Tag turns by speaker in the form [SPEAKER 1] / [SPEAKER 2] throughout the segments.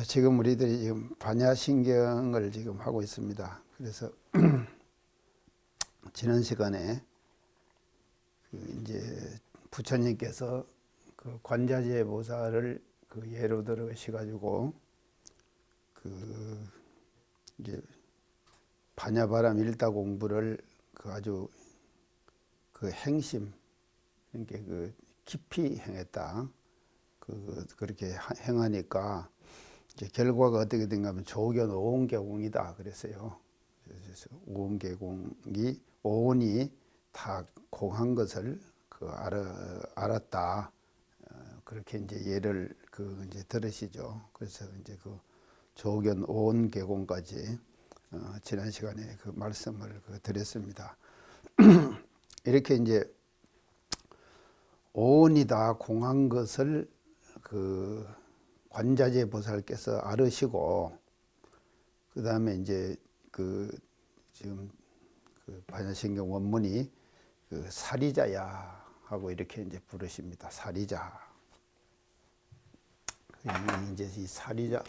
[SPEAKER 1] 지금 우리들이 지금 반야신경을 지금 하고 있습니다. 그래서 지난 시간에 이제 부처님께서 그 관자재 보살을 그 예로 들으셔가지고 이제 반야바람 일다 공부를 그 아주 그 행심, 그러니까 그 깊이 행했다. 그렇게 행하니까 이제 결과가 어떻게 된가 하면 조견 오온계공이다 그랬어요. 그래서 오온계공이 오온이 다 공한 것을 알았다. 그렇게 이제 예를 이제 들으시죠. 그래서 이제 그 조견 오온계공까지 지난 시간에 그 말씀을 드렸습니다. 이렇게 이제 오온이 다 공한 것을 그 관자재 보살께서 알으시고, 그 다음에 이제 지금 반야신경 원문이 사리자야 하고 이렇게 이제 부르십니다. 사리자. 이제 이 사리자.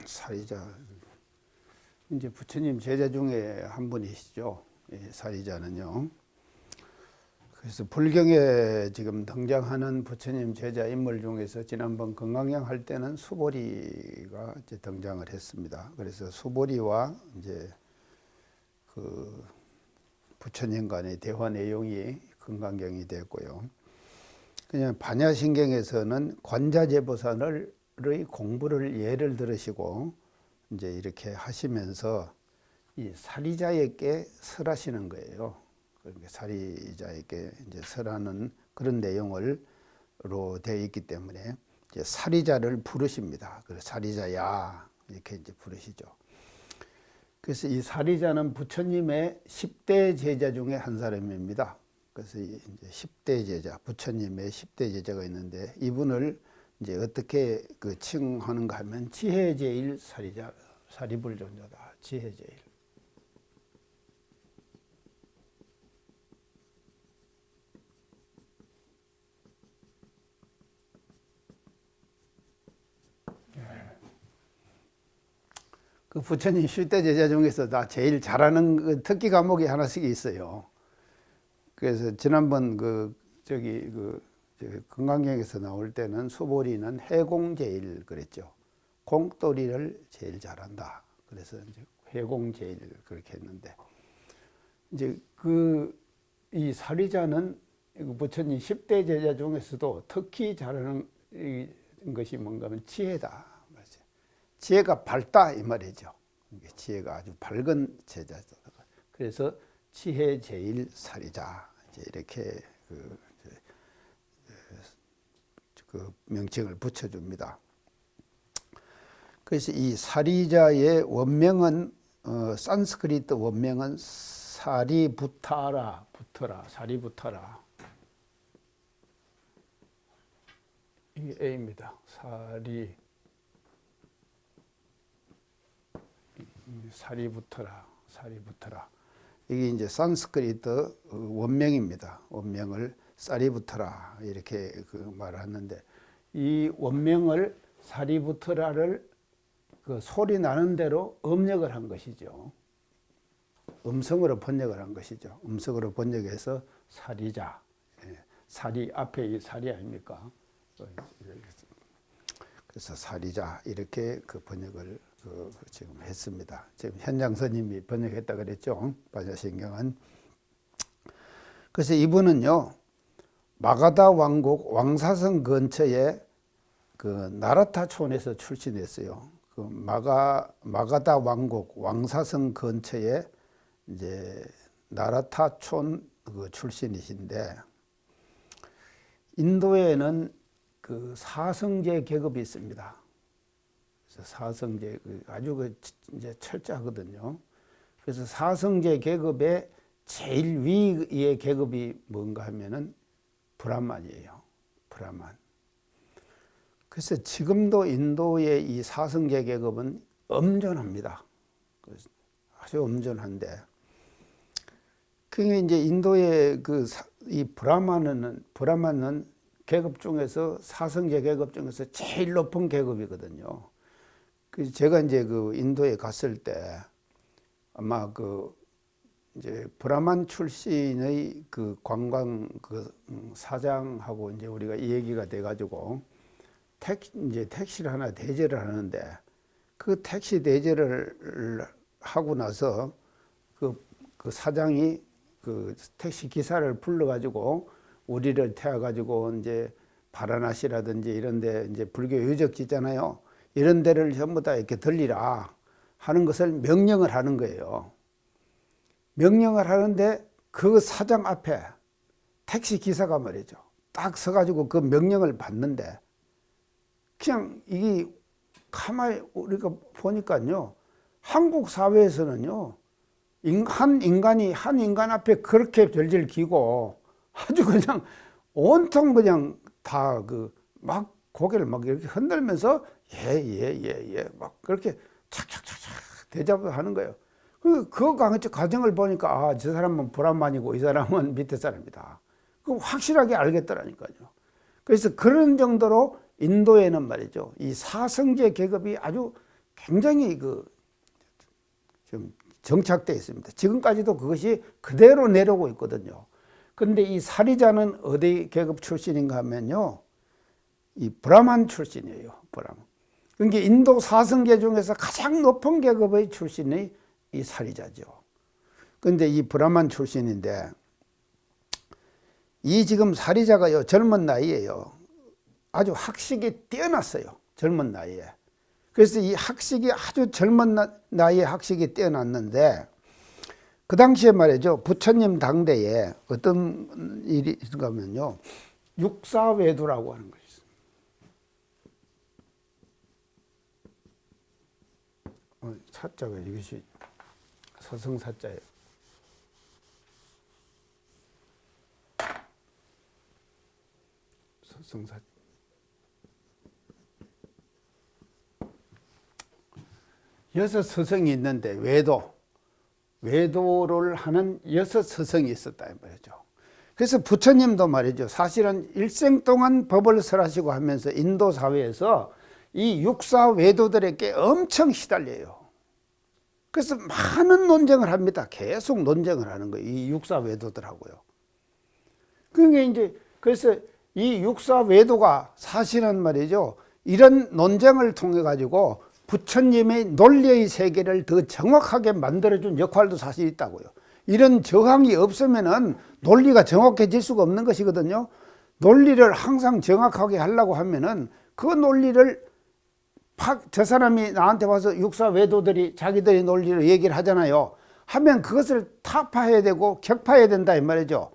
[SPEAKER 1] 사리자. 이제 부처님 제자 중에 한 분이시죠. 사리자는요. 그래서 불경에 지금 등장하는 부처님 제자 인물 중에서 지난번 건강경 할 때는 수보리가 이제 등장을 했습니다. 그래서 수보리와 이제 그 부처님 간의 대화 내용이 건강경이 됐고요. 그냥 반야신경에서는 관자재보살의 공부를 예를 들으시고 이제 이렇게 하시면서 이 사리자에게 설하시는 거예요. 그러니까 사리자에게 이제 설하는 그런 내용으로 되어 있기 때문에 이제 사리자를 부르십니다. 그래서 사리자야 이렇게 이제 부르시죠. 그래서 이 사리자는 부처님의 10대 제자 중에 한 사람입니다. 그래서 이제 10대 제자, 부처님의 10대 제자가 있는데 이분을 이제 어떻게 칭하는가 하면 지혜제일 사리자, 사리불존자다. 지혜제일. 그 부처님 10대 제자 중에서 다 제일 잘하는 그 특기 과목이 하나씩 있어요. 그래서 지난번 건강경에서 나올 때는 수보리는 해공제일 그랬죠. 공돌이를 제일 잘한다. 그래서 이제 해공제일 그렇게 했는데, 이제 이 사리자는 부처님 10대 제자 중에서도 특히 잘하는 것이 뭔가 하면 지혜다. 지혜가 밝다 이 말이죠. 지혜가 아주 밝은 제자다. 그래서 지혜 제일 사리자 이렇게 그 명칭을 붙여줍니다. 그래서 이 사리자의 원명은 산스크리트 원명은 사리부타라, 사리부타라. 이게 A입니다. 사리부타라. 이게 이제 산스크리트 원명입니다. 원명을 사리부타라 이렇게 말하는데, 이 원명을 사리부타라를 소리 나는 대로 음력을 한 것이죠. 음성으로 번역을 한 것이죠. 음성으로 번역해서 사리자. 사리 앞에 이 사리 아닙니까? 그래서 사리자 이렇게 번역을 지금 했습니다. 지금 현장 스님이 번역했다 그랬죠. 반야신경은. 그래서 이분은요, 마가다 왕국 왕사성 근처에 나라타촌에서 출신했어요. 마가다 왕국 왕사성 근처에 이제 나라타촌 출신이신데, 인도에는 사성제 계급이 있습니다. 그래서 사성제 아주 이제 철저하거든요. 그래서 사성제 계급의 제일 위의 계급이 뭔가 하면은 브라만이에요. 브라만. 그래서 지금도 인도의 이 사성제 계급은 엄존합니다. 아주 엄존한데, 그게 이제 인도의 이 브라만은 계급 중에서 사성제 계급 중에서 제일 높은 계급이거든요. 그래서 제가 이제 그 인도에 갔을 때 아마 이제 브라만 출신의 그 관광 사장하고 이제 우리가 이 얘기가 돼가지고 이제 택시를 하나 대절을 하는데 그 택시 대절을 하고 나서 그 사장이 그 택시 기사를 불러가지고 우리를 태워가지고 이제 바라나시라든지 이런데 이제 불교 유적지잖아요. 이런 데를 전부 다 이렇게 들리라 하는 것을 명령을 하는 거예요. 명령을 하는데 그 사장 앞에 택시 기사가 말이죠. 딱 서가지고 그 명령을 받는데 그냥 이게 가만히 우리가 보니까요. 한국 사회에서는요. 한 인간 앞에 그렇게 절절 기고 아주 그냥 온통 그냥 다 막 고개를 막 이렇게 흔들면서 예 막 그렇게 착착착착 대접을 하는 거예요. 그 과정을 보니까 아, 저 사람은 브라만이고 이 사람은 밑에 사람이다. 그 확실하게 알겠더라니까요. 그래서 그런 정도로 인도에는 말이죠. 이 사성제 계급이 아주 굉장히 좀 정착되어 있습니다. 지금까지도 그것이 그대로 내려오고 있거든요. 그런데 이 사리자는 어디 계급 출신인가 하면요. 이 브라만 출신이에요. 브라만. 그러니까 인도 사성계 중에서 가장 높은 계급의 출신이 이 사리자죠. 그런데 이 브라만 출신인데 이 지금 사리자가요. 젊은 나이에요. 아주 학식이 뛰어났어요. 젊은 나이에. 그래서 이 학식이 아주 젊은 나이에 학식이 뛰어났는데 그 당시에 말이죠. 부처님 당대에 어떤 일이 있는가 하면요. 육사외도라고 하는 것이 있습니다. 사자가 이것이 서성사자예요. 서성사자. 여섯 서성이 있는데 외도를 하는 여섯 서성이 있었다 이 말이죠. 그래서 부처님도 말이죠. 사실은 일생 동안 법을 설하시고 하면서 인도 사회에서 이 육사 외도들에게 엄청 시달려요. 그래서 많은 논쟁을 합니다. 계속 논쟁을 하는 거예요. 이 육사 외도들하고요. 그게 이제 그래서 이 육사 외도가 사실은 말이죠. 이런 논쟁을 통해 가지고 부처님의 논리의 세계를 더 정확하게 만들어준 역할도 사실 있다고요. 이런 저항이 없으면은 논리가 정확해질 수가 없는 것이거든요. 논리를 항상 정확하게 하려고 하면은 그 논리를 저 사람이 나한테 와서 육사 외도들이 자기들의 논리를 얘기를 하잖아요. 하면 그것을 타파해야 되고 격파해야 된다 이 말이죠.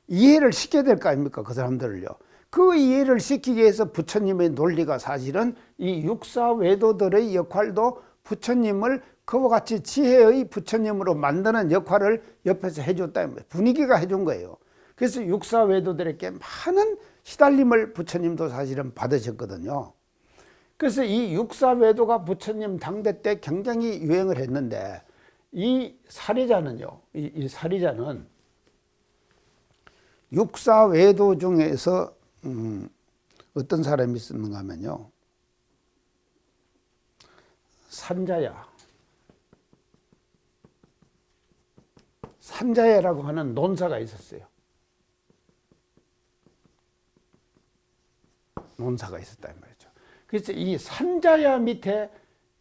[SPEAKER 1] 이해를 시켜야 될 거 아닙니까? 그 사람들을요. 그 이해를 시키기 위해서 부처님의 논리가 사실은 이 육사 외도들의 역할도 부처님을 그와 같이 지혜의 부처님으로 만드는 역할을 옆에서 해줬다. 분위기가 해준 거예요. 그래서 육사 외도들에게 많은 시달림을 부처님도 사실은 받으셨거든요. 그래서 이 육사 외도가 부처님 당대 때 굉장히 유행을 했는데 이 사리자는요. 이 사리자는 육사 외도 중에서 어떤 사람이 있었는가 하면요. 산자야라고 하는 논사가 있었어요. 논사가 있었다 이 말이죠. 그래서 이 산자야 밑에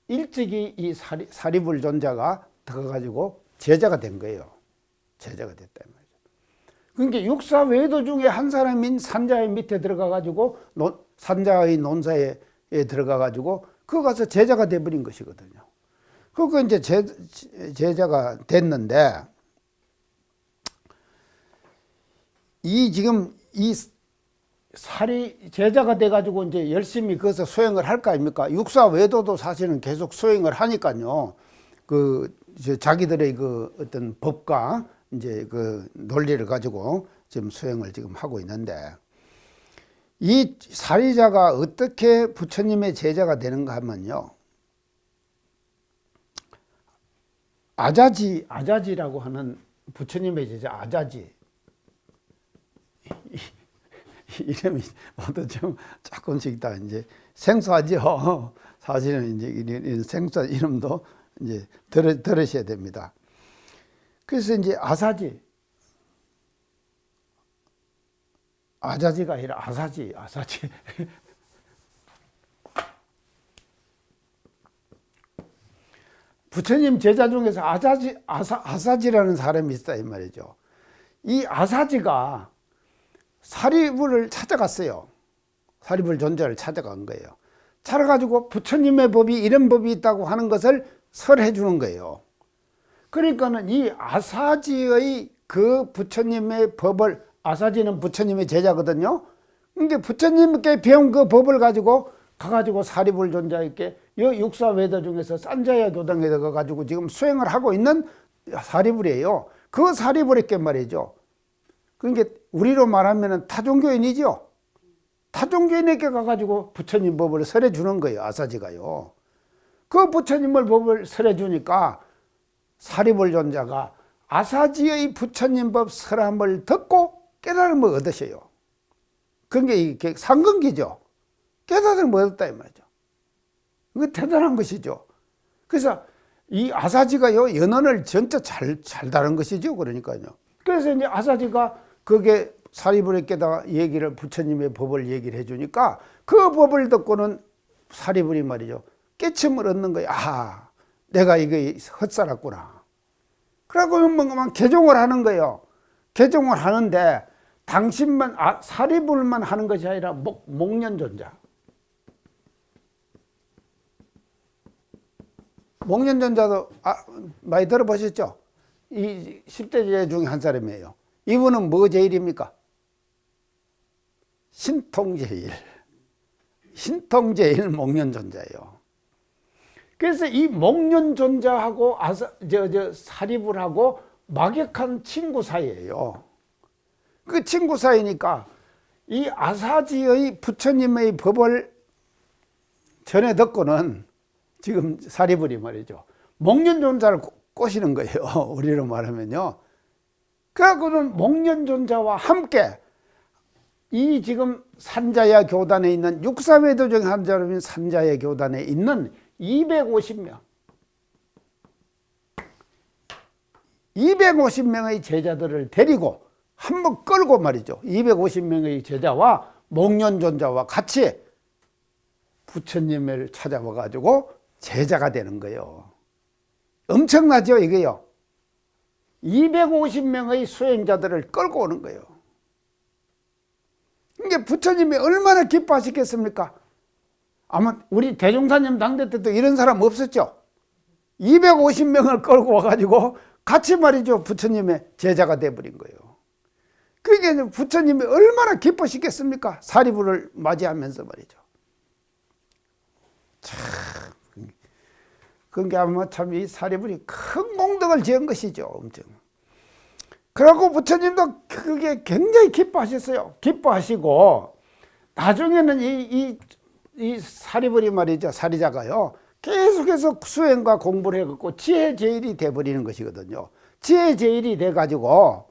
[SPEAKER 1] 일찍이 이 사리불존자가 들어가지고 제자가 된 거예요. 제자가 됐다 이 말이죠. 그러니까 육사 외도 중에 한 사람인 산자의 밑에 들어가가지고 산자의 논사에 들어가가지고 그거 가서 제자가 돼버린 것이거든요. 그거 이제 제자가 됐는데 지금 이 제자가 돼가지고 이제 열심히 그것을 수행을 할 거 아닙니까? 육사 외도도 사실은 계속 수행을 하니까요. 자기들의 어떤 법과 이제 논리를 가지고 지금 수행을 지금 하고 있는데 이 사리자가 어떻게 부처님의 제자가 되는가 하면요. 아자지라고 하는 부처님의 제자 아자지. 이름이 모두 좀 조금씩 다 이제 생소하죠. 사실은 이제 이런 생소한 이름도 이제 들으셔야 됩니다. 그래서 이제 아사지, 아자지가 아니라 아사지. 부처님 제자 중에서 아사지라는 사람이 있다 이 말이죠. 이 아사지가 사리부를 찾아갔어요. 사리불 존자를 찾아간 거예요. 찾아가지고 부처님의 법이 이런 법이 있다고 하는 것을 설해 주는 거예요. 그러니까는 이 아사지의 그 부처님의 법을, 아사지는 부처님의 제자거든요. 그러니까 부처님께 배운 그 법을 가지고 가가지고 사리불 존자에게 이 육사외도 중에서 산자야 교당에 가가지고 지금 수행을 하고 있는 사리불이에요. 그 사리불에게 말이죠. 그러니까 우리로 말하면 타종교인이죠. 타종교인에게 가가지고 부처님 법을 설해 주는 거예요. 아사지가요. 그 부처님을 법을 설해 주니까 사리불 존자가 아사지의 부처님 법 설함을 듣고 깨달음을 얻으셔요. 그게 이게 상근기죠. 깨달음을 얻었다 이 말이죠. 이거 대단한 것이죠. 그래서 이 아사지가요 연언을 진짜 잘 다른 것이죠. 그러니까요. 그래서 이제 아사지가 그게 사리불에게다가 얘기를, 부처님의 법을 얘기를 해주니까 그 법을 듣고는 사리불이 말이죠 깨침을 얻는 거예요. 아, 내가 이게 헛살았구나. 그러고 뭔가 개종을 하는 거예요. 개종을 하는데 당신만 사리불만 하는 것이 아니라 목련존자. 목련존자도 많이 들어보셨죠? 이 10대 제자 중에 한 사람이에요. 이분은 뭐 제일입니까? 신통제일. 신통제일 목련존자예요. 그래서 이 목련존자하고 사리불하고 막역한 친구 사이예요. 그 친구 사이니까 이 아사지의 부처님의 법을 전해 듣고는 지금 사리불이 말이죠. 목련존자를 꼬시는 거예요. 우리로 말하면요. 그래갖고는 목련존자와 함께 이 지금 산자야 교단에 있는 육사외도 중에 한 사람인 산자야 교단에 있는 250명의 제자들을 데리고 한번 끌고 말이죠. 250명의 제자와 목련존자와 같이 부처님을 찾아와 가지고 제자가 되는 거예요. 엄청나죠 이게요. 250명의 수행자들을 끌고 오는 거예요. 이게 부처님이 얼마나 기뻐하시겠습니까? 아마 우리 대종사님 당대 때도 이런 사람 없었죠. 250명을 끌고 와가지고 같이 말이죠 부처님의 제자가 돼버린 거예요. 그게 부처님이 얼마나 기뻐하시겠습니까? 사리불을 맞이하면서 말이죠. 참, 그게 아마 참 이 사리불이 큰 공덕을 지은 것이죠. 엄청. 그러고 부처님도 그게 굉장히 기뻐하셨어요. 기뻐하시고 나중에는 이 사리불이 말이죠. 사리자가요. 계속해서 수행과 공부를 해갖고 지혜제일이 돼버리는 것이거든요. 지혜제일이 돼가지고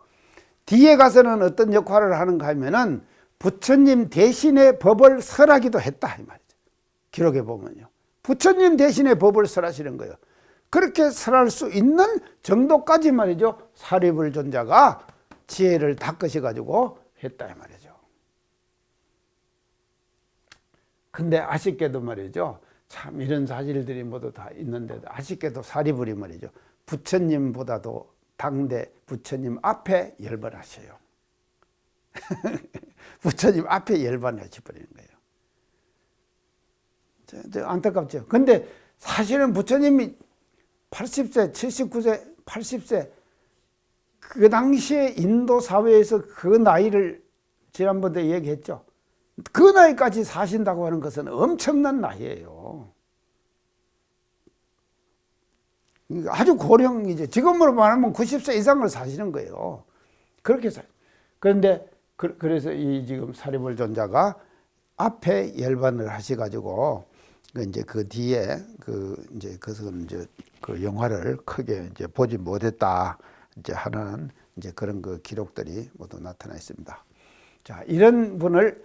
[SPEAKER 1] 뒤에 가서는 어떤 역할을 하는가 하면은 부처님 대신에 법을 설하기도 했다 이 말이죠. 기록에 보면요. 부처님 대신에 법을 설하시는 거예요. 그렇게 설할 수 있는 정도까지 말이죠. 사리불 존자가 지혜를 닦으셔 가지고 했다 이 말이죠. 근데 아쉽게도 말이죠. 참 이런 사실들이 모두 다 있는데도 아쉽게도 사리불이 말이죠. 부처님보다도 당대 부처님 앞에 열반하셔요. 부처님 앞에 열반하셔버리는 거예요. 안타깝죠. 근데 사실은 부처님이 80세, 79세, 80세 그 당시에 인도 사회에서 그 나이를 지난번에 얘기했죠. 그 나이까지 사신다고 하는 것은 엄청난 나이예요. 아주 고령이죠. 지금으로 말하면 90세 이상을 사시는 거예요. 그렇게 사. 그런데 그래서 이 지금 사리불 존자가 앞에 열반을 하셔가지고 이제 그 뒤에 이제 그것은 이제 그 영화를 크게 이제 보지 못했다. 이제 하는 이제 그런 그 기록들이 모두 나타나 있습니다. 자, 이런 분을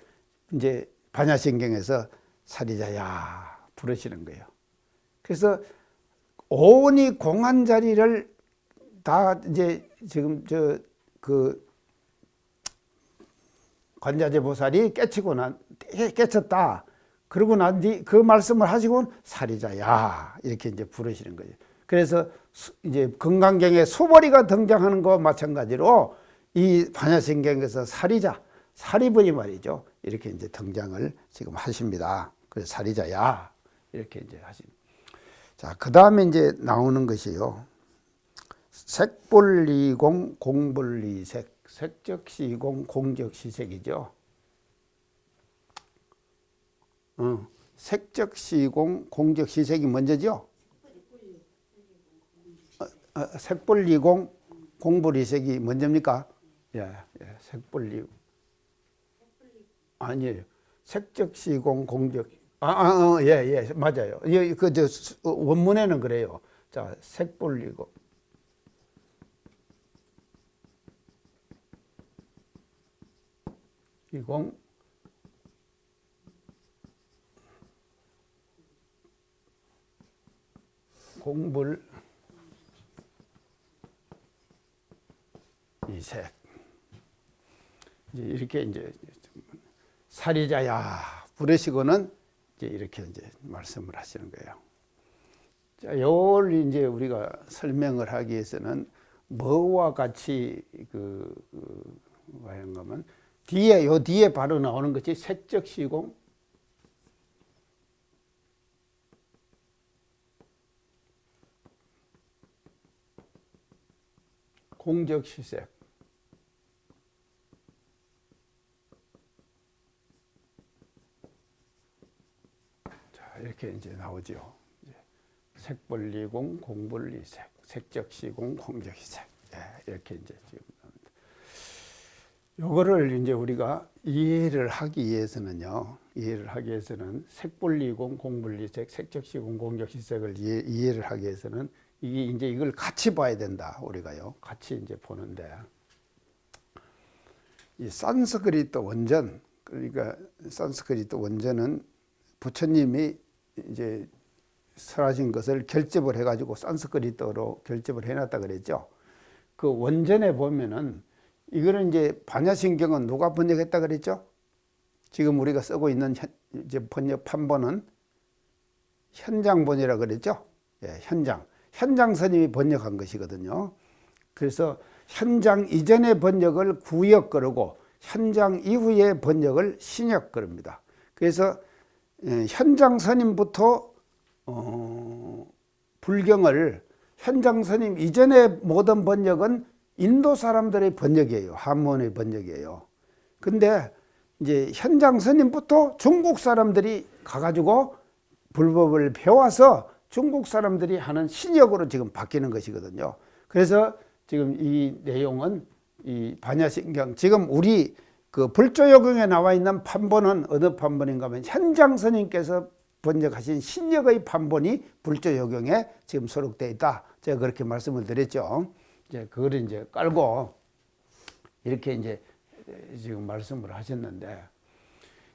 [SPEAKER 1] 이제 반야신경에서 사리자야 부르시는 거예요. 그래서 온이 공한 자리를 다 이제 지금 그 관자재 보살이 깨쳤다. 그러고 난 뒤 그 말씀을 하시고 사리자야 이렇게 이제 부르시는 거죠. 그래서 이제 금강경에 수보리가 등장하는 것과 마찬가지로 이 반야신경에서 사리자, 사리분이 말이죠. 이렇게 이제 등장을 지금 하십니다. 그래서 사리자야 이렇게 이제 하십니다. 자, 그 다음에 이제 나오는 것이요. 색불리공 공불리색, 색적시공 공적시색이죠. 색적시공 공적시색이 먼저죠. 색불리공 공불이색이 먼저입니까? 예, 색불리 아니에요. 색적시공 공적 예, 맞아요. 그 원문에는 그래요. 자, 색불리공 이공 공불 이색 이렇게 이제 사리자야 부르시고는 이제 이렇게 이제 말씀을 하시는 거예요. 자, 요걸 이제 우리가 설명을 하기 위해서는 뭐와 같이 하면 뒤에 바로 나오는 것이 색적시공 공적시색. 자, 이렇게 이제 나오죠. 색불리공, 공불리색, 색적시공, 공적시색. 이렇게 이제 지금 나옵니다. 요거를 이제 우리가 이해를 하기 위해서는 색불리공, 공불리색, 색적시공, 공적시색을 이해를 하기 위해서는 이게 이제 이걸 같이 봐야 된다, 우리가요. 같이 이제 보는데, 이 산스크리트 원전, 그러니까 산스크리트 원전은 부처님이 이제 설하신 것을 결집을 해가지고 산스크리트로 결집을 해놨다 그랬죠. 그 원전에 보면은 이거는 이제 반야신경은 누가 번역했다 그랬죠? 지금 우리가 쓰고 있는 이제 번역 판본은 현장본이라 그랬죠? 예, 현장 스님이 번역한 것이거든요. 그래서 현장 이전의 번역을 구역 그러고 현장 이후의 번역을 신역 그럽니다. 그래서 현장 스님부터 불경을 현장 스님 이전의 모든 번역은 인도 사람들의 번역이에요. 한문의 번역이에요. 근데 이제 현장 스님부터 중국 사람들이 가가지고 불법을 배워서 중국 사람들이 하는 신역으로 지금 바뀌는 것이거든요. 그래서 지금 이 내용은 이 반야신경, 지금 우리 그 불조요경에 나와 있는 판본은 어느 판본인가 하면 현장 스님께서 번역하신 신역의 판본이 불조요경에 지금 수록되어 있다. 제가 그렇게 말씀을 드렸죠. 이제 그걸 이제 깔고 이렇게 이제 지금 말씀을 하셨는데,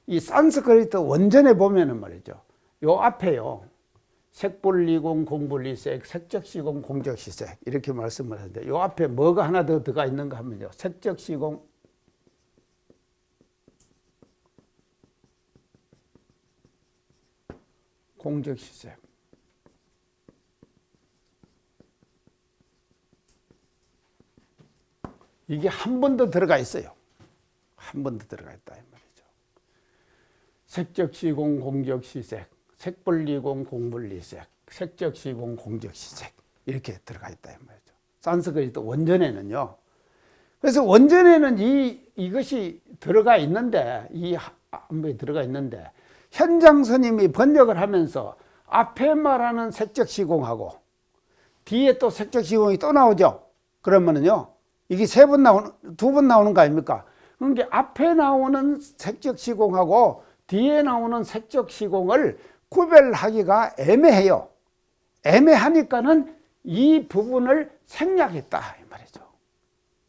[SPEAKER 1] 이 산스크리트 원전에 보면은 말이죠. 요 앞에요. 색불리공, 공불리색, 색적시공, 공적시색 이렇게 말씀을 하는데, 요 앞에 뭐가 하나 더 들어가 있는가 하면요. 색적시공, 공적시색. 이게 한 번 더 들어가 있어요. 한 번 더 들어가 있다 이 말이죠. 색적시공, 공적시색, 색불리공, 공불리색, 색적시공, 공적시색 이렇게 들어가 있다 이 말이죠. 산스크리트 원전에는요. 그래서 원전에는 이것이 들어가 있는데, 이 한번에 들어가 있는데, 현장 스님이 번역을 하면서 앞에 말하는 색적시공하고 뒤에 또 색적시공이 또 나오죠. 그러면은요, 이게 두 번 나오는 거 아닙니까? 그러니까 앞에 나오는 색적시공하고 뒤에 나오는 색적시공을 구별하기가 애매해요. 애매하니까는 이 부분을 생략했다 이 말이죠.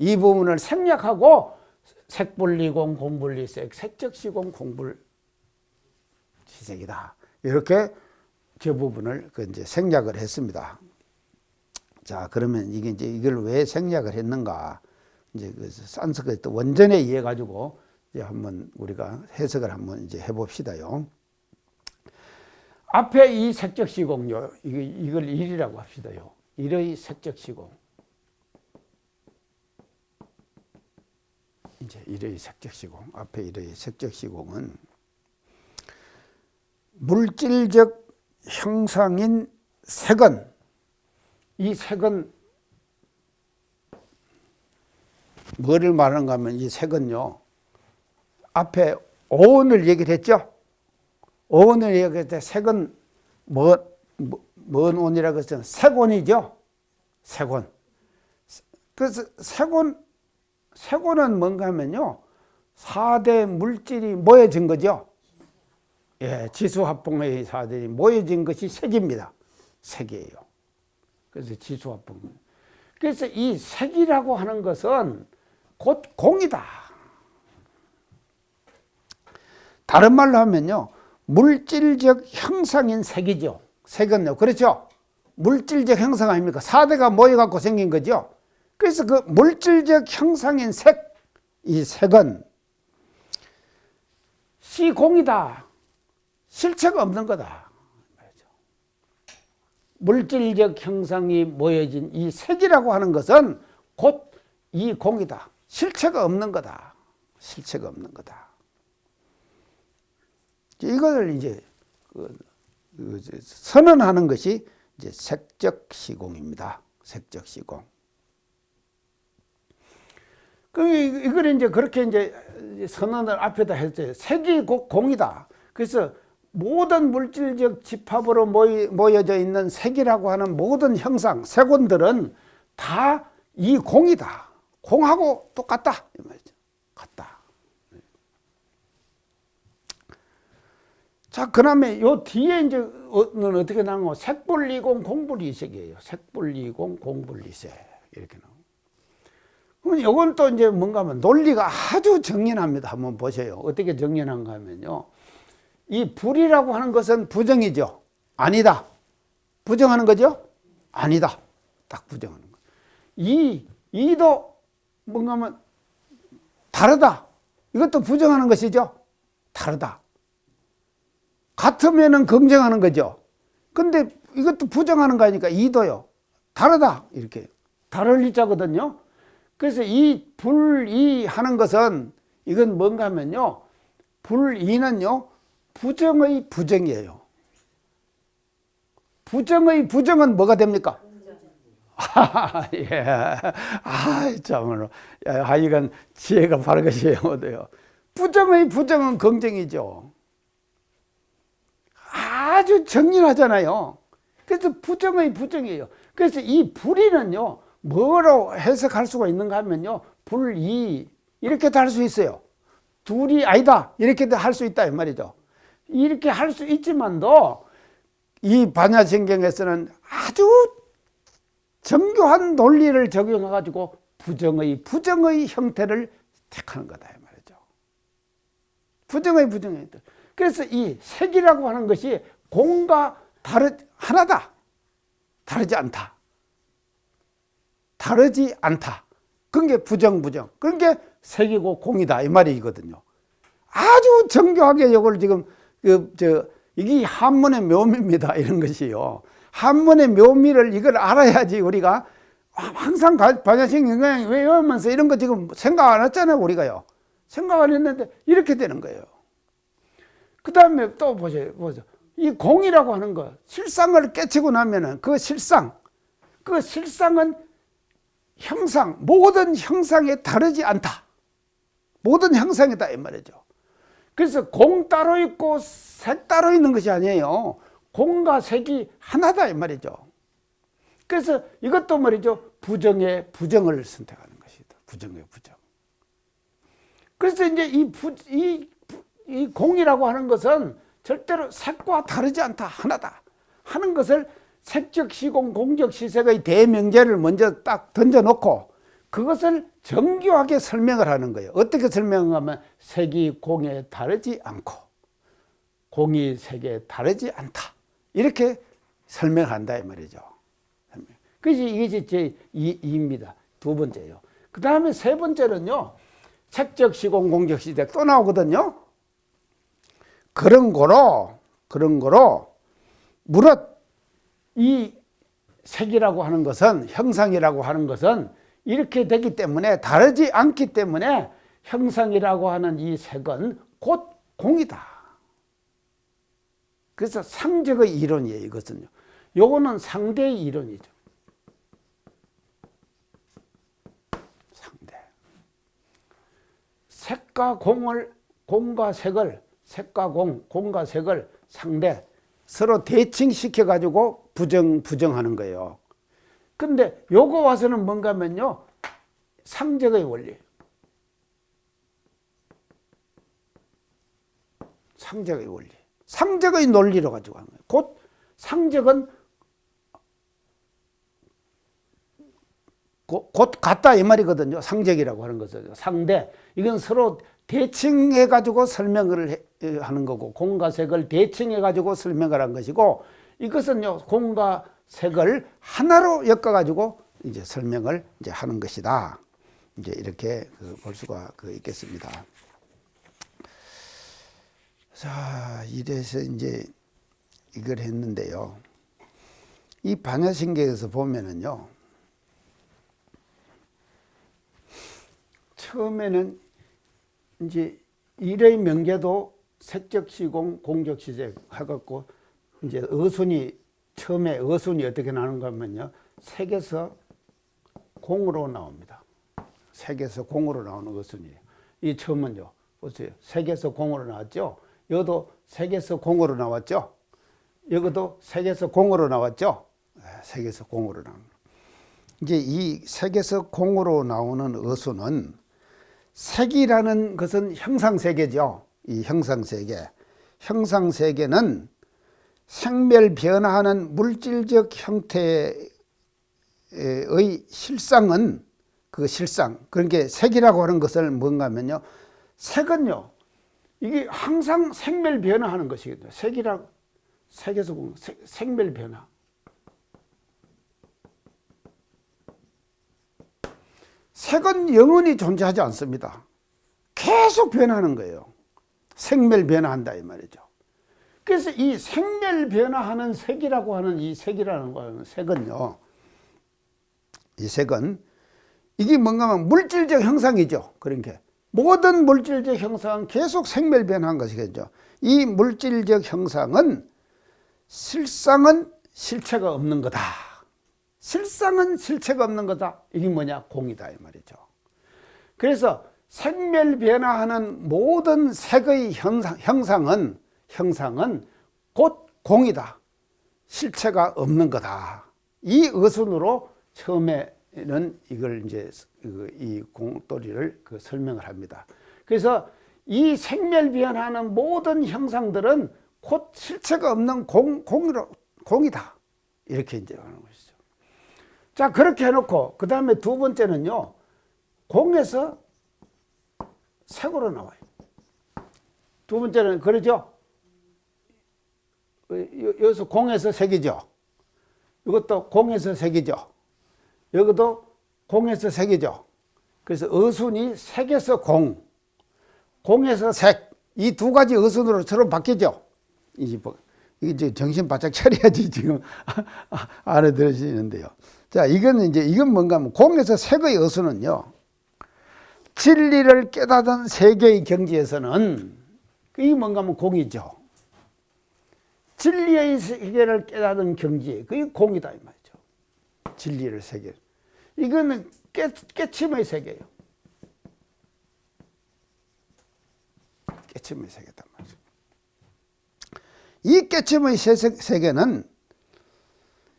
[SPEAKER 1] 이 부분을 생략하고 색분리공, 공분리색, 색적시공, 공분시색이다. 이렇게 저 부분을 이제 생략을 했습니다. 자, 그러면 이게 이제 이걸 왜 생략을 했는가? 이제 그 산스크리트 원전에 의해 가지고 이제 한번 우리가 해석을 한번 이제 해봅시다요. 앞에 이 색적시공요, 이걸 일이라고 합시다요. 일의 색적시공. 이제 일의 색적시공, 앞에 일의 색적시공은 물질적 형상인 색은, 이 색은 뭐를 말하는가 하면 이 색은요, 앞에 오온을 얘기를 했죠. 오온을 얘기할 때 색은 뭔 온이라고 했잖아요. 색온이죠. 색온. 그래서 색온은 뭔가 하면요, 4대 물질이 모여진 거죠. 예, 지수합봉의 4대이 모여진 것이 색입니다. 색이에요. 그래서 지수합봉. 그래서 이 색이라고 하는 것은 곧 공이다. 다른 말로 하면요, 물질적 형상인 색이죠. 색은요, 그렇죠? 물질적 형상 아닙니까? 4대가 모여갖고 생긴 거죠. 그래서 그 물질적 형상인 색, 이 색은 시공이다. 실체가 없는 거다. 물질적 형상이 모여진 이 색이라고 하는 것은 곧 이 공이다. 실체가 없는 거다. 실체가 없는 거다. 이걸 이제 선언하는 것이 이제 색적 시공입니다. 색적 시공. 이걸 이제 그렇게 이제 선언을 앞에다 했어요. 색이 곧 공이다. 그래서 모든 물질적 집합으로 모여져 있는 색이라고 하는 모든 형상, 색온들은 다 이 공이다. 공하고 똑같다. 이 말이죠. 같다. 자, 그 다음에 요 뒤에 이제는 어떻게 나오고, 색분리공, 공분리색이에요. 색분리공, 공분리색. 이렇게 나오고. 그러면 요건 또 이제 뭔가 하면 논리가 아주 정연합니다. 한번 보세요. 어떻게 정연한가 하면요. 이 불이라고 하는 것은 부정이죠. 아니다. 부정하는 거죠? 아니다. 딱 부정하는 거. 이도 뭔가 하면 다르다. 이것도 부정하는 것이죠. 다르다. 같으면은 긍정하는 거죠. 근데 이것도 부정하는 거 아니까 이도요. 다르다. 이렇게. 다를 이자거든요. 그래서 이 불이 하는 것은 이건 뭔가 하면요. 불이는요. 부정의 부정이에요. 부정의 부정은 뭐가 됩니까? 예. 참으로. 하여간 지혜가 바른 것이에요. 부정의 부정은 긍정이죠. 아주 정연하잖아요. 그래서 부정의 부정이에요. 그래서 이 불이는요, 뭐로 해석할 수가 있는가 하면요, 불이 이렇게도 할 수 있어요. 둘이 아니다 이렇게도 할 수 있다 이 말이죠. 이렇게 할 수 있지만도 이 반야신경에서는 아주 정교한 논리를 적용해 가지고 부정의 형태를 택하는 거다 이 말이죠. 부정의 형태. 그래서 이 색이라고 하는 것이 공과 하나다. 다르지 않다. 다르지 않다. 그런 게 부정. 그런 게 색이고 공이다 이 말이거든요. 아주 정교하게 이걸 지금 이게 한문의 묘미입니다. 이런 것이요. 한문의 묘미를 이걸 알아야지 우리가 항상 반야신경을 외우면서 이런 거 지금 생각 안 했잖아요. 우리가요. 생각 안 했는데 이렇게 되는 거예요. 그 다음에 또 보세요. 이 공이라고 하는 거, 실상을 깨치고 나면은 그 실상은 형상, 모든 형상에 다르지 않다. 모든 형상이다 이 말이죠. 그래서 공 따로 있고 색 따로 있는 것이 아니에요. 공과 색이 하나다 이 말이죠. 그래서 이것도 말이죠. 부정의 부정을 선택하는 것이다. 부정의 부정. 그래서 이제 이 공이라고 하는 것은 절대로 색과 다르지 않다. 하나다. 하는 것을 색적 시공, 공적 시색의 대명제를 먼저 딱 던져놓고 그것을 정교하게 설명을 하는 거예요. 어떻게 설명하면 색이 공에 다르지 않고 공이 색에 다르지 않다. 이렇게 설명한다 이 말이죠. 그래서 이게 제 2입니다. 두 번째요. 그 다음에 세 번째는요. 색적 시공 공적 시대 또 나오거든요. 그런 거로 무릇 이 색이라고 하는 것은 형상이라고 하는 것은 이렇게 되기 때문에 다르지 않기 때문에 형상이라고 하는 이 색은 곧 공이다. 그래서 상적의 이론이에요. 이것은요. 요거는 상대의 이론이죠. 상대. 색과 공을 공과 색을 색과 공과 색을 상대 서로 대칭시켜 가지고 부정하는 거예요. 근데 요거 와서는 뭔가 하면요. 상적의 원리. 상적의 원리. 상적의 논리로 가지고 하는 거예요. 곧 상적은 곧 같다 이 말이거든요. 상적이라고 하는 것은. 상대. 이건 서로 대칭해 가지고 설명을 하는 거고 공과 색을 대칭해 가지고 설명을 한 것이고 이것은요. 공과 색을 하나로 엮어 가지고 이제 설명을 이제 하는 것이다. 이제 이렇게 볼 수가 있겠습니다. 자, 이래서 이제 이걸 했는데요. 이 반야신경에서 보면은요. 처음에는 이제 일의 명제도 색적 시공, 공적 시색 해갖고 이제 어순이 처음에 어순이 어떻게 나오는가 하면요. 색에서 공으로 나옵니다. 색에서 공으로 나오는 어순이에요. 이 처음은요. 보세요. 색에서 공으로 나왔죠. 여기도 색에서 공으로 나왔죠. 여기도 색에서 공으로 나왔죠. 색에서 공으로 나오는. 이제 이 색에서 공으로 나오는 어순은 색이라는 것은 형상세계죠. 이 형상세계. 형상세계는 생멸 변화하는 물질적 형태의 실상은 그 실상. 그러니까 색이라고 하는 것을 뭔가 하면요. 색은요. 이게 항상 생멸 변화하는 것이거든요. 색에서 보면 생멸 변화. 색은 영원히 존재하지 않습니다. 계속 변하는 거예요. 생멸 변화한다 이 말이죠. 그래서 이 생멸 변화하는 색이라고 하는 이 색이라는 거는 색은요. 이 색은 이게 뭔가 하면 물질적 형상이죠. 그러니까 모든 물질적 형상은 계속 생멸 변화한 것이겠죠. 이 물질적 형상은 실상은 실체가 없는 거다. 실상은 실체가 없는 거다. 이게 뭐냐? 공이다 이 말이죠. 그래서 생멸 변화하는 모든 색의 형상은 곧 공이다. 실체가 없는 거다. 이 어순으로 처음에는 이걸 이제 이 공돌이를 설명을 합니다. 그래서 이 생멸 변화하는 모든 형상들은 곧 실체가 없는 공이다. 이렇게 이제 하는 것이죠. 자, 그렇게 해놓고 그 다음에 두 번째는요. 공에서 색으로 나와요. 두 번째는 그러죠. 여기서 공에서 색이죠. 이것도 공에서 색이죠. 여기도 공에서 색이죠. 그래서 어순이 색에서 공에서 색. 이 두 가지 어순으로 서로 바뀌죠. 이제 정신 바짝 차려야지 지금 알아들으시는데요. 자, 이건 뭔가 하면 공에서 색의 어순은요. 진리를 깨닫은 세계의 경지에서는 이게 뭔가 하면 공이죠. 진리의 세계를 깨닫은 경지, 그게 공이다 이 말이죠. 진리를 세계. 이거는 깨침의 세계예요. 깨침의 세계다 말이죠. 이 깨침의 세계는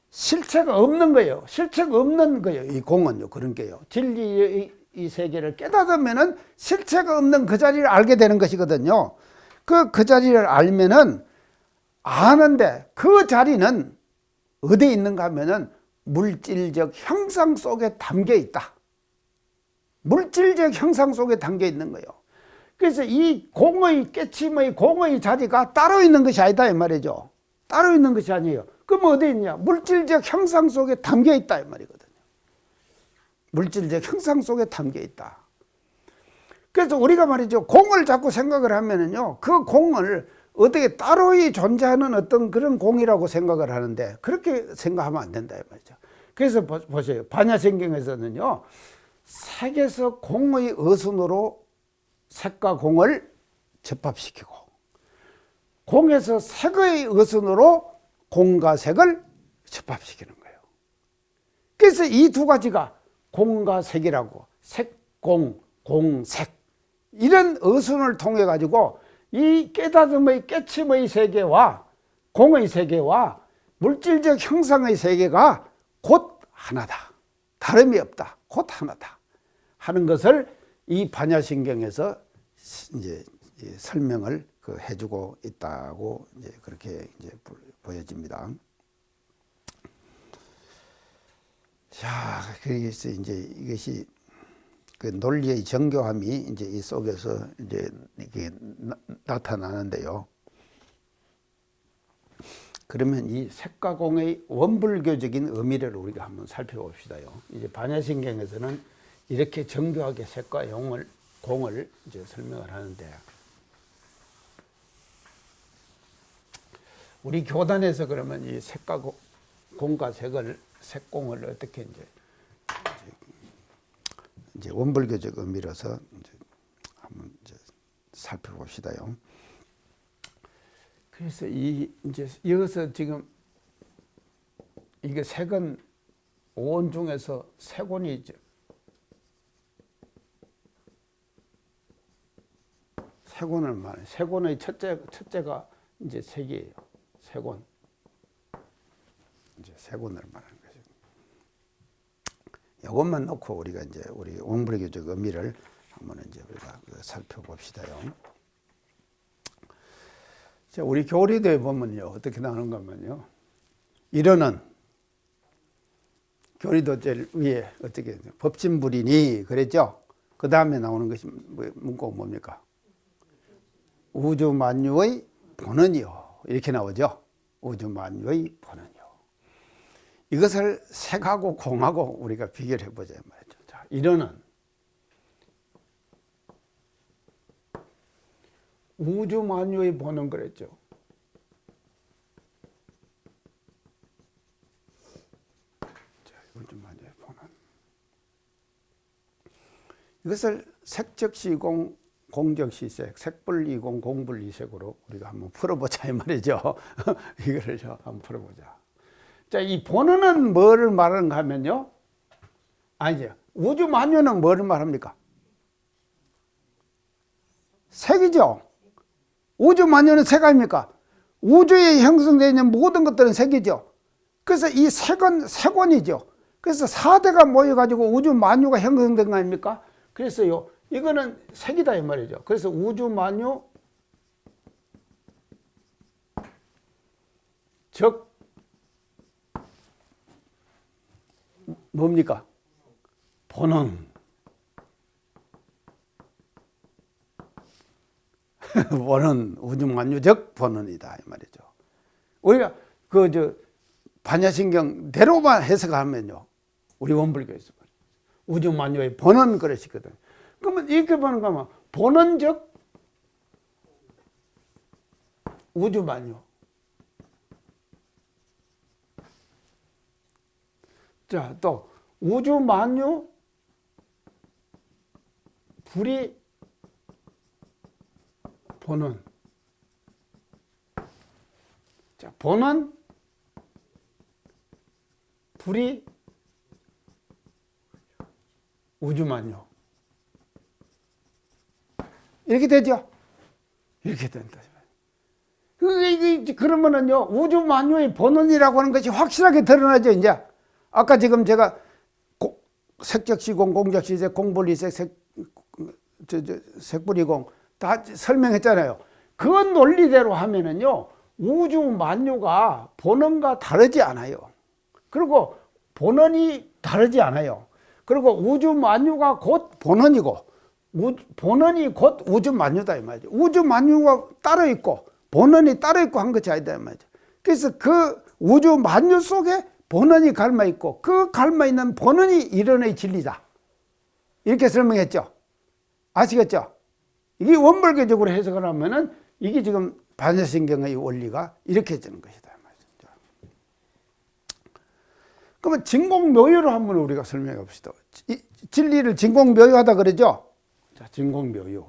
[SPEAKER 1] 실체가 없는 거예요. 실체가 없는 거예요. 이 공은요. 그런 게요. 진리의 이 세계를 깨닫으면은 실체가 없는 그 자리를 알게 되는 것이거든요. 그 자리를 알면은 아는데 그 자리는 어디에 있는가 하면은 물질적 형상 속에 담겨 있다. 물질적 형상 속에 담겨 있는 거예요. 그래서 이 공의 깨침의 공의 자리가 따로 있는 것이 아니다 이 말이죠. 따로 있는 것이 아니에요. 그럼 어디 있냐? 물질적 형상 속에 담겨 있다 이 말이거든요. 물질적 형상 속에 담겨 있다. 그래서 우리가 말이죠, 공을 자꾸 생각을 하면은요, 그 공을 어떻게 따로이 존재하는 어떤 그런 공이라고 생각을 하는데, 그렇게 생각하면 안 된다 이 말이죠. 그래서 보세요, 반야신경에서는요, 색에서 공의 어순으로 색과 공을 접합시키고, 공에서 색의 어순으로 공과 색을 접합시키는 거예요. 그래서 이 두 가지가 공과 색이라고, 색공, 공색, 이런 어순을 통해 가지고 이 깨닫음의 깨침의 세계와 공의 세계와 물질적 형상의 세계가 곧 하나다, 다름이 없다, 곧 하나다 하는 것을 이 반야신경에서 이제 설명을 해주고 있다고 이제 그렇게 이제 보여집니다. 자, 그래서 이제 이것이 그 논리의 정교함이 이제 이 속에서 이제 이게 나타나는데요. 그러면 이 색과 공의 원불교적인 의미를 우리가 한번 살펴봅시다요. 이제 반야신경에서는 이렇게 정교하게 색과 공을 이제 설명을 하는데, 우리 교단에서 그러면 이 색과 공과 색공을 어떻게 이제 원불교적 의미로서 이제 한번 이제 살펴봅시다요. 그래서 이제 여기서 지금 이게 색은 오온 중에서 색온이 있죠. 색온을 말해. 색온의 첫째가 이제 색이에요. 색온. 이제 색온을 말하는 거죠. 이것만 놓고 우리가 이제 우리 원불교적 의미를 한번 이제 우리가 살펴봅시다요. 자, 우리 교리도에 보면요, 어떻게 나오는가 하면요, 이러는 교리도 제일 위에 어떻게 법진불이니 그랬죠. 그 다음에 나오는 것이 문구가 뭡니까? 우주만유의 본원이요, 이렇게 나오죠. 우주만유의 본원이요. 이것을 색하고 공하고 우리가 비교를 해보자 말이죠. 자, 이러는 우주만유의 본원 그랬죠. 자, 우주만유의 본원. 이것을 색적시공, 공적시색, 색불이공, 공불이색으로 우리가 한번 풀어보자 이 말이죠. 이거를 한번 풀어보자. 자, 이 본원은 뭐를 말하는가 하면요, 아니죠. 우주만유는 뭐를 말합니까? 색이죠. 우주만유는 색 아닙니까? 우주에 형성되어 있는 모든 것들은 색이죠. 그래서 이 색은 색원이죠. 그래서 4대가 모여가지고 우주만유가 형성된 거 아닙니까? 그래서요, 이거는 색이다 이 말이죠. 그래서 우주만유 즉 뭡니까? 본원. 본원, 우주만유적 본원이다 이 말이죠. 우리가 반야신경대로만 해석하면요, 우리 원불교에서 우주만유의 본원 그러시거든. 그러면 이렇게 보는 거면 본원적 우주만유. 자, 또 우주만유 불이 본원. 자, 본원 불이 우주만유. 이렇게 되죠? 이렇게 된다. 그러면은요, 우주만유의 본원이라고 하는 것이 확실하게 드러나죠, 이제. 아까 지금 제가 색적시공, 공적시색, 공불이색, 색불이공 다 설명했잖아요. 그 논리대로 하면은요, 우주만유가 본원과 다르지 않아요. 그리고 본원이 다르지 않아요. 그리고 우주 만유가 곧 본원이고 본원이 곧 우주 만유다 이 말이죠. 우주 만유가 따로 있고 본원이 따로 있고 한 것이 아니다 이 말이죠. 그래서 그 우주 만유 속에 본원이 갈마 있고 그 갈마 있는 본원이 이론의 진리다. 이렇게 설명했죠. 아시겠죠? 이게 원불교적으로 해석을 하면은 이게 지금 반야신경의 원리가 이렇게 되는 것이다. 그러면 진공묘유로 한번 우리가 설명해 봅시다. 진리를 진공묘유하다 그러죠? 자, 진공묘유.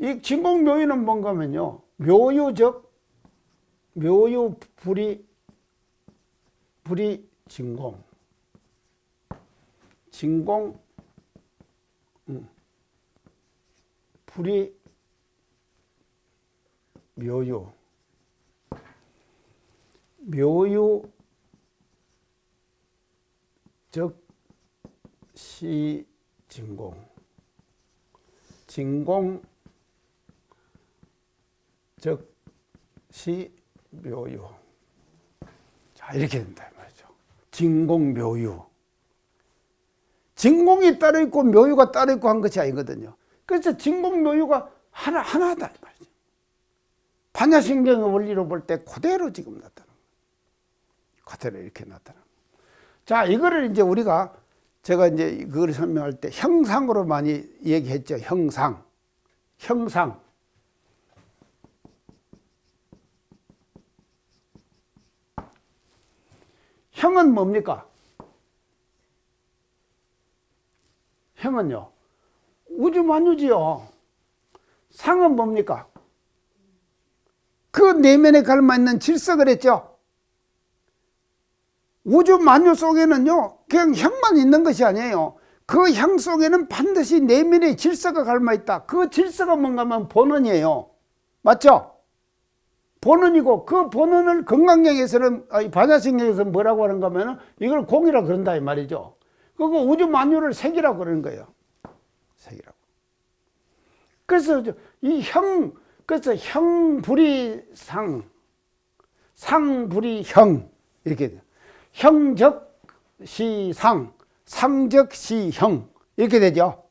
[SPEAKER 1] 이 진공묘유는 뭔가 하면요. 묘유적, 묘유 불이 진공. 진공, 불이 묘유. 묘유 즉 시 진공. 진공 즉 시 묘유. 자, 이렇게 된다 말이죠. 진공 묘유. 진공이 따로 있고 묘유가 따로 있고 한 것이 아니거든요. 그래서 진공 묘유가 하나다 말이죠. 반야신경의 원리로 볼 때 그대로 지금 나타나는 거예요. 그대로 이렇게 나타나는 거예요. 자, 이거를 이제 우리가 제가 이제 그걸 설명할 때 형상으로 많이 얘기했죠. 형상. 형은 뭡니까? 형은요. 우주만유지요. 상은 뭡니까? 그 내면에 갈마 있는 질서를 했죠. 우주 만유 속에는요, 그냥 형만 있는 것이 아니에요. 그 형 속에는 반드시 내면의 질서가 갈마 있다. 그 질서가 뭔가 하면 본원이에요. 맞죠? 본원이고, 그 본원을 건강경에서는, 반야신경에서는 뭐라고 하는가 하면 이걸 공이라 그런다 이 말이죠. 그거 우주 만유를 색이라고 그러는 거예요. 색이라고. 그래서 이 그래서 형불이 상불이 형, 이렇게 돼요. 형적시 상, 상적시 형, 이렇게 되죠.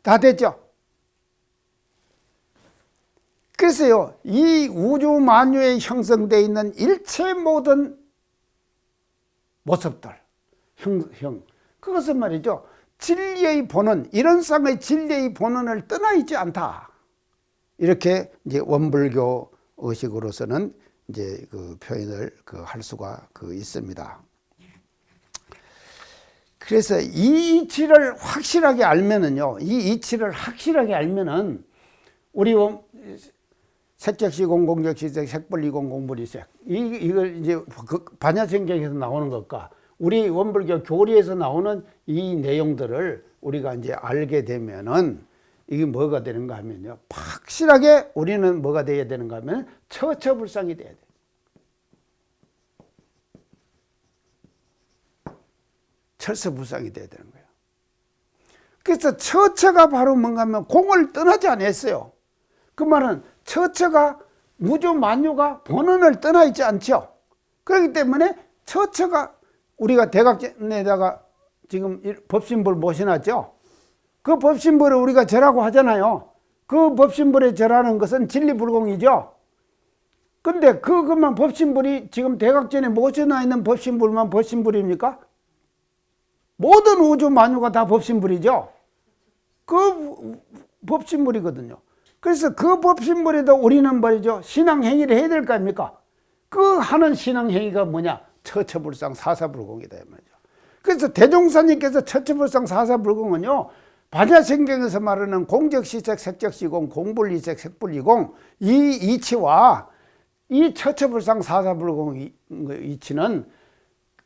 [SPEAKER 1] 다 됐죠. 그래서요, 이 우주 만유에 형성되어 있는 일체 모든 모습들, 형, 그것은 말이죠. 진리의 본원, 이런 쌍의 진리의 본원을 떠나 있지 않다. 이렇게 이제 원불교 의식으로서는 이제 그 표현을 할 수가 있습니다. 그래서 이 이치를 확실하게 알면은요, 우리 색적시 공공적시색, 색불이공 공불이색, 이걸 이제 반야신경에서 나오는 것과 우리 원불교 교리에서 나오는 이 내용들을 우리가 이제 알게 되면은 이게 뭐가 되는가 하면요, 확실하게 우리는 뭐가 돼야 되는가 하면 처처불상이 돼야 돼. 철서불상이 돼야 되는 거예요. 그래서 처처가 바로 뭔가 하면 공을 떠나지 않았어요. 그 말은 처처가 우주 만유가 본원을 떠나 있지 않죠. 그렇기 때문에 처처가 우리가 대각전에다가 지금 법신불 모셔놨죠. 그 법신불을 우리가 절하고 하잖아요. 그 법신불에 절하는 것은 진리불공이죠. 근데 그것만 법신불이 지금 대각전에 모셔놔 있는 법신불만 법신불입니까? 모든 우주 만유가 다 법신불이죠. 그 법신불이거든요. 그래서 그 법신불에도 우리는 말이죠, 신앙행위를 해야 될 거 아닙니까? 그 하는 신앙행위가 뭐냐? 처처불상 사사불공이다 이 말이죠. 그래서 대종사님께서 처처불상 사사불공은요, 반야신경에서 말하는 공적시색, 색적시공, 공불이색, 색불이공, 이 이치와 이 처처불상 사사불공 이치는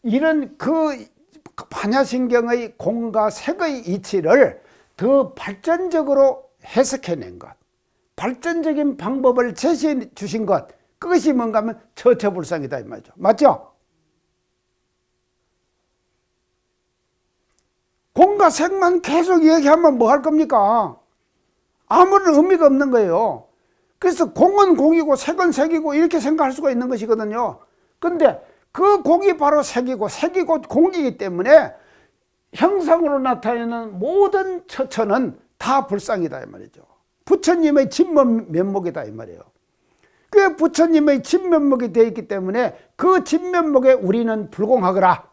[SPEAKER 1] 이런 그 반야신경의 공과 색의 이치를 더 발전적으로 해석해낸 것, 발전적인 방법을 제시해 주신 것, 그것이 뭔가 하면 처처불상이다 이 말이죠. 맞죠? 공과 색만 계속 얘기하면 뭐 할 겁니까? 아무런 의미가 없는 거예요. 그래서 공은 공이고 색은 색이고 이렇게 생각할 수가 있는 것이거든요. 근데 그 공이 바로 색이고 색이 곧 공이기 때문에 형상으로 나타내는 모든 처처는 다 불상이다 이 말이죠. 부처님의 진면목이다 이 말이에요. 그 부처님의 진면목이 되어 있기 때문에 그 진면목에 우리는 불공하거라.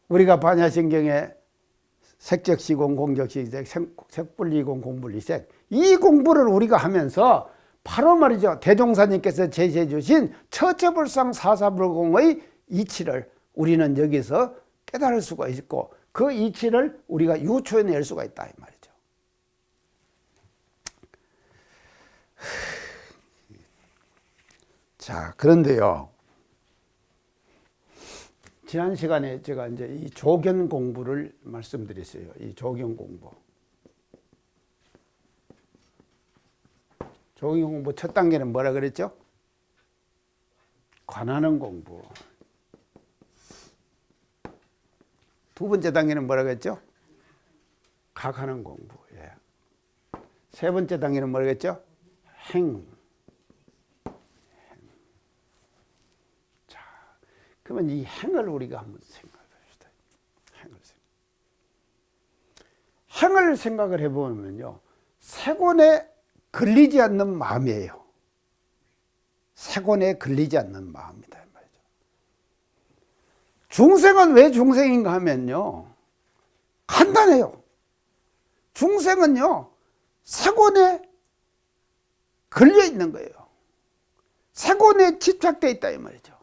[SPEAKER 1] 우리가 반야심경에 색적시공, 공적시색, 색분리공, 공분리색, 이 공부를 우리가 하면서 바로 말이죠, 대종사님께서 제시해 주신 처처불상 사사불공의 이치를 우리는 여기서 깨달을 수가 있고, 그 이치를 우리가 유추해낼 수가 있다 이 말이죠. 자, 그런데요, 지난 시간에 제가 이제 이 조견 공부를 말씀드렸어요. 이 조견 공부. 조견 공부 첫 단계는 뭐라 그랬죠? 관하는 공부. 두 번째 단계는 뭐라 그랬죠? 각하는 공부. 예. 세 번째 단계는 뭐라 그랬죠? 행. 자, 그러면 이 행을 우리가 한번 생각합시다. 행을 생각을 해보면요, 세곤에 걸리지 않는 마음이에요. 세곤에 걸리지 않는 마음이다 말이죠. 중생은 왜 중생인가 하면요, 간단해요. 중생은요, 세곤에 걸려 있는 거예요. 세곤에 집착되어 있다 이 말이죠.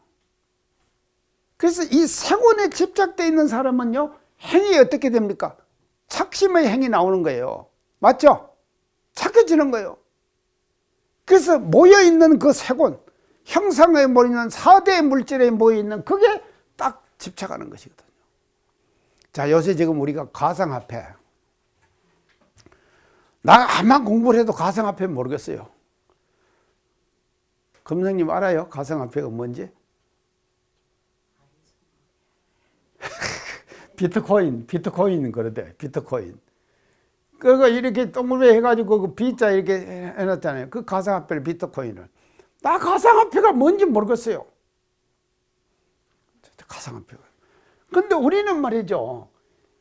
[SPEAKER 1] 그래서 이 세곤에 집착되어 있는 사람은요, 행이 어떻게 됩니까? 착심의 행이 나오는 거예요. 맞죠? 착해지는 거예요. 그래서 모여있는 그 세곤, 형상에 모여있는 4대 물질에 모여있는 그게 딱 집착하는 것이거든요. 자, 요새 지금 우리가 가상화폐, 나 아마 공부를 해도 가상화폐 모르겠어요. 금성님 알아요? 가상화폐가 뭔지? 비트코인 그러대. 비트코인. 그거 이렇게 동그랗게 해가지고 그 B자 이렇게 해놨잖아요. 그 가상화폐를, 비트코인을. 나 가상화폐가 뭔지 모르겠어요. 가상화폐가. 근데 우리는 말이죠,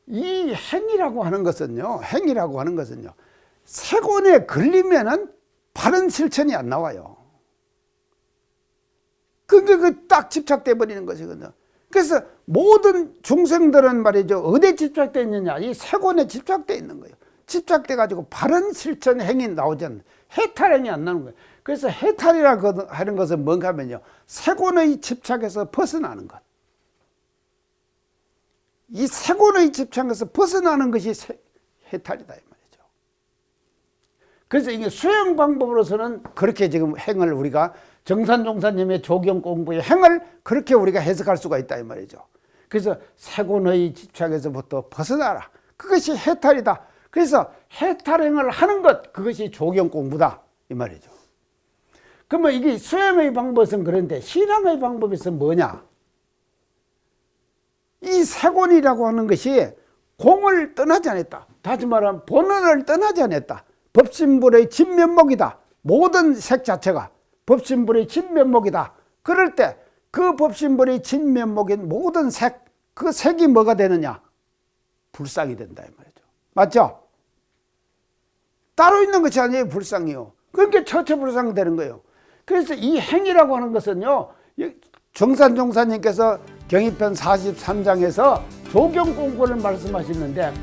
[SPEAKER 1] 이 행이라고 하는 것은요, 세곤에 걸리면은 바른 실천이 안 나와요. 그게 딱 집착돼 버리는 것이거든요. 그래서 모든 중생들은 말이죠, 어디에 집착되어 있느냐? 이 세곤에 집착되어 있는 거예요. 집착돼 가지고 바른 실천 행이 나오지 않는, 해탈행이 안 나오는 거예요. 그래서 해탈이라고 하는 것은 뭔가 하면요, 세곤의 집착에서 벗어나는 것. 이 세곤의 집착에서 벗어나는 것이 해탈이다 이 말이죠. 그래서 이게 수행 방법으로서는 그렇게 지금 행을 우리가 정산종사님의 조경 공부의 행을 그렇게 우리가 해석할 수가 있다 이 말이죠. 그래서 세곤의 집착에서부터 벗어나라. 그것이 해탈이다. 그래서 해탈행을 하는 것, 그것이 조경 공부다 이 말이죠. 그러면 이게 수행의 방법은 그런데 신앙의 방법에서 뭐냐? 이 세곤이라고 하는 것이 공을 떠나지 않았다. 다시 말하면 본원을 떠나지 않았다. 법신불의 진면목이다. 모든 색 자체가 법신불의 진면목이다. 그럴 때 그 법신불의 진면목인 모든 색, 그 색이 뭐가 되느냐? 불상이 된다 이 말이죠. 맞죠? 따로 있는 것이 아니에요. 불상이요. 그러니까 처처불상 되는 거예요. 그래서 이 행이라고 하는 것은요, 정산종사님께서 경의편 43장에서 조경 공부를 말씀하시는데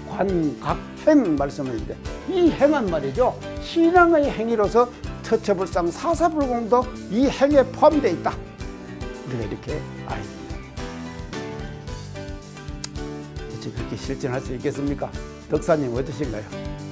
[SPEAKER 1] 각행 말씀하시는데, 이 행은 말이죠, 신앙의 행위로서 처처불상 사사불공도 이 행에 포함되어 있다. 우리가 이렇게 알아야 됩니다. 어찌 그렇게 실천할 수 있겠습니까? 덕사님 어떠신가요?